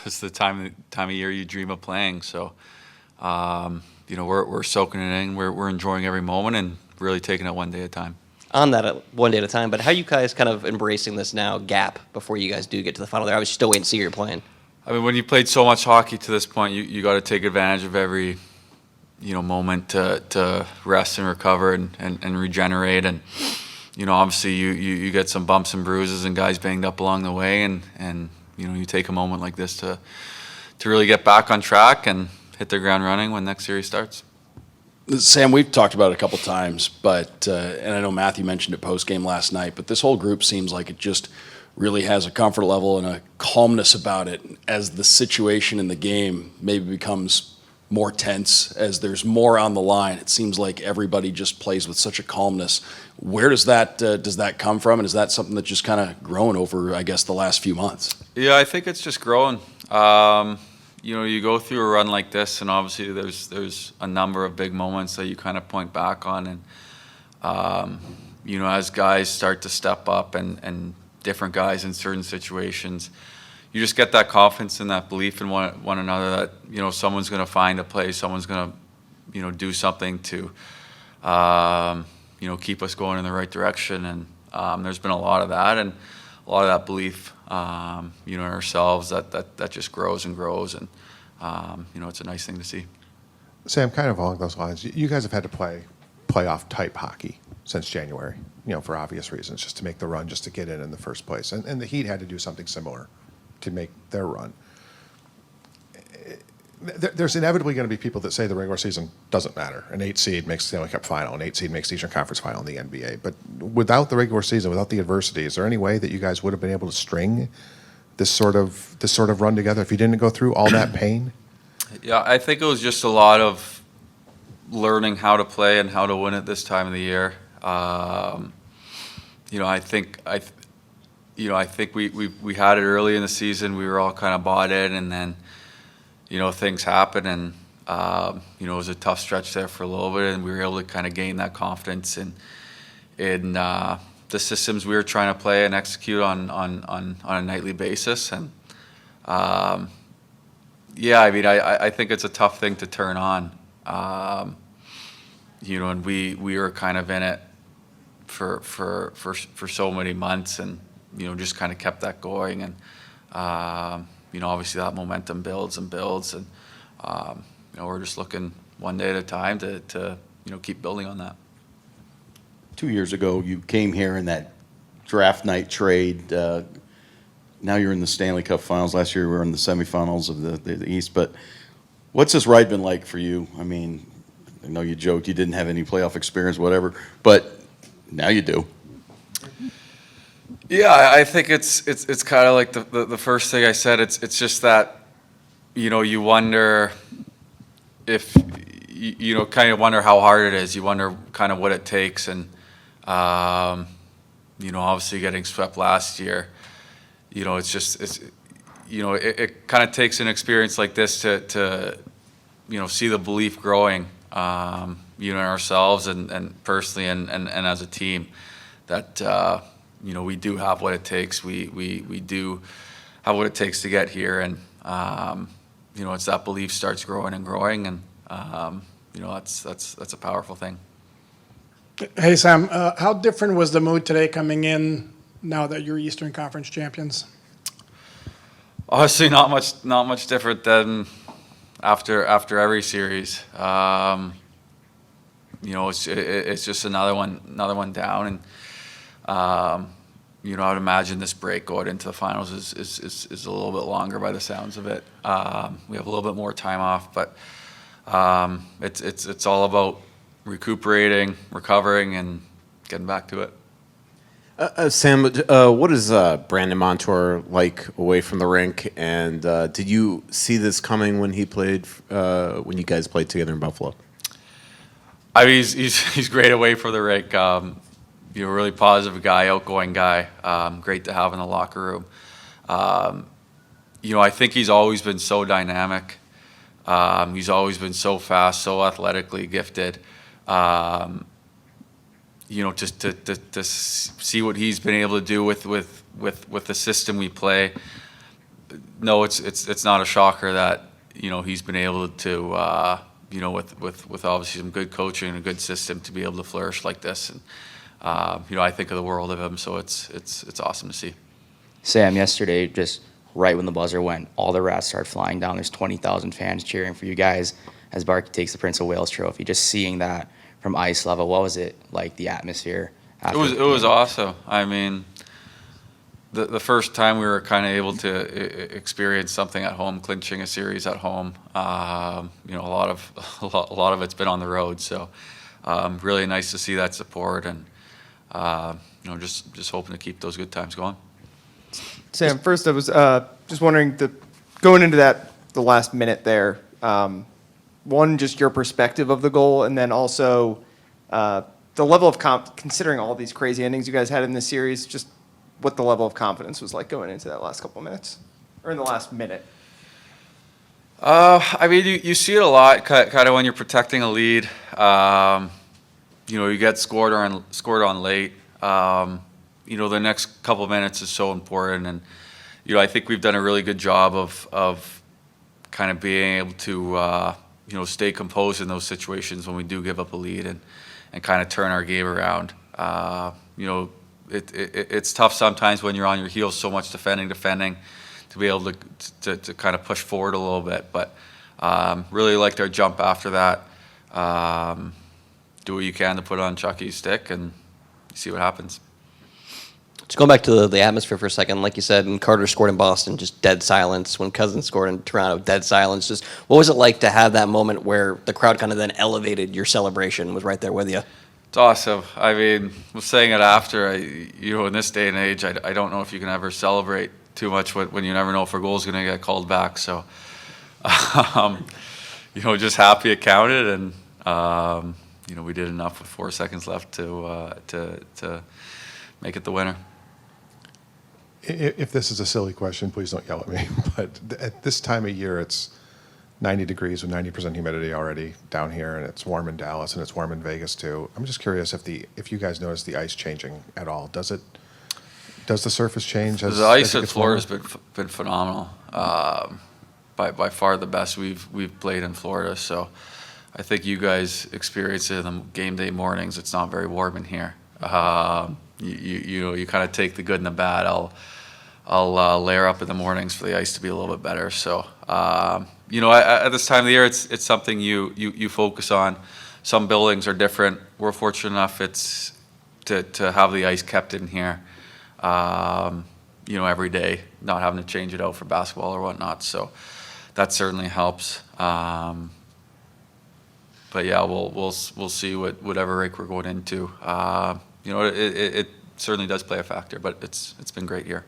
it's the time of year you dream of playing. So, we're soaking it in. We're enjoying every moment and really taking it one day at a time. On that one day at a time, but how are you guys kind of embracing this now gap before you guys do get to the final? There, I was still waiting to see who you're playing. I mean, when you played so much hockey to this point, you got to take advantage of every moment to rest and recover and regenerate. And obviously you get some bumps and bruises and guys banged up along the way, and you take a moment like this to really get back on track and hit the ground running when next series starts. Sam, we've talked about it a couple times, but and I know Matthew mentioned it post game last night, but this whole group seems like it just really has a comfort level and a calmness about it as the situation in the game maybe becomes more tense, as there's more on the line. It seems like everybody just plays with such a calmness. Where does that come from, and is that something that's just kind of grown over, I guess, the last few months? Yeah, I think it's just growing. You go through a run like this, and obviously there's a number of big moments that you kind of point back on, and as guys start to step up and different guys in certain situations, you just get that confidence and that belief in one another that someone's going to find a play, someone's going to do something to keep us going in the right direction, and there's been a lot of that and a lot of that belief in ourselves that just grows and grows, and it's a nice thing to see. Sam, kind of along those lines, you guys have had to play playoff type hockey since January, for obvious reasons, just to make the run, just to get in the first place, and the Heat had to do something similar to make their run. There's inevitably going to be people that say the regular season doesn't matter. An 8 seed makes the Stanley Cup final, an 8 seed makes the Eastern Conference final in the NBA. But without the regular season, without the adversity, is there any way that you guys would have been able to string this sort of run together if you didn't go through all that pain? Yeah, I think it was just a lot of learning how to play and how to win at this time of the year. I think we had it early in the season. We were all kind of bought in, and then things happen, and it was a tough stretch there for a little bit, and we were able to kind of gain that confidence in the systems we were trying to play and execute on a nightly basis. And I think it's a tough thing to turn on. And we were kind of in it for so many months, and just kind of kept that going, and obviously that momentum builds and builds, and we're just looking one day at a time to keep building on that. 2 years ago, you came here in that draft night trade. Now you're in the Stanley Cup Finals. Last year we were in the semifinals of the East. But what's this ride been like for you? I mean, I know you joked you didn't have any playoff experience, whatever, but now you do. Yeah, I think it's kind of like the first thing I said. It's just that you wonder if you kind of wonder how hard it is. You wonder kind of what it takes, and obviously getting swept last year. It kind of takes an experience like this to see the belief growing, in ourselves and personally and as a team, that we do have what it takes. We do have what it takes to get here, and it's that belief starts growing and growing, and that's a powerful thing. Hey Sam, how different was the mood today coming in now that you're Eastern Conference champions? Honestly, not much different than after every series. It's just another one down, and I would imagine this break going into the finals is a little bit longer by the sounds of it. We have a little bit more time off, but it's all about recuperating, recovering, and getting back to it. Sam, what is Brandon Montour like away from the rink? And did you see this coming when he played, when you guys played together in Buffalo? I mean, he's great away from the rink. Really positive guy, outgoing guy. Great to have in the locker room. I think he's always been so dynamic. He's always been so fast, so athletically gifted. Just to see what he's been able to do with the system we play. no, it's not a shocker that he's been able to with obviously some good coaching and a good system to be able to flourish like this. And I think of the world of him, so it's awesome to see. Sam, yesterday, just right when the buzzer went, all the rats started flying down. There's 20,000 fans cheering for you guys as Barkey takes the Prince of Wales trophy. Just seeing that from ice level, what was it like, the atmosphere? It was awesome. I mean, the first time we were kind of able to experience something at home, clinching a series at home. A lot of it's been on the road, so really nice to see that support, and just hoping to keep those good times going. Sam, first I was just wondering, going into the last minute there, one, just your perspective of the goal, and then also the level of considering all these crazy endings you guys had in this series, just what the level of confidence was like going into that last couple minutes, or in the last minute. I mean, you see it a lot, kind of when you're protecting a lead. You get scored on late. The next couple of minutes is so important, and I think we've done a really good job of kind of being able to stay composed in those situations when we do give up a lead, and kind of turn our game around. It's tough sometimes when you're on your heels so much defending to be able to kind of push forward a little bit, but really liked our jump after that. Do what you can to put on Chucky's stick and see what happens. Just going back to the atmosphere for a second, like you said, when Carter scored in Boston, just dead silence. When Cousins scored in Toronto, dead silence. Just what was it like to have that moment where the crowd kind of then elevated your celebration, was right there with you? It's awesome. I mean, I was saying it after, in this day and age, I don't know if you can ever celebrate too much when you never know if a goal's going to get called back. So, just happy it counted, and we did enough with 4 seconds left to make it the winner. If this is a silly question, please don't yell at me. But at this time of year, it's 90 degrees with 90% humidity already down here, and it's warm in Dallas, and it's warm in Vegas too. I'm just curious if you guys notice the ice changing at all. Does the surface change? The ice at Florida's been phenomenal. By far the best we've played in Florida. So I think you guys experience it in the game day mornings. It's not very warm in here. You kind of take the good and the bad. I'll layer up in the mornings for the ice to be a little bit better. So at this time of the year, it's something you focus on. Some buildings are different. We're fortunate enough to have the ice kept in here. Every day, not having to change it out for basketball or whatnot. So that certainly helps. But yeah, we'll see whatever rink we're going into. It certainly does play a factor, but it's been great here.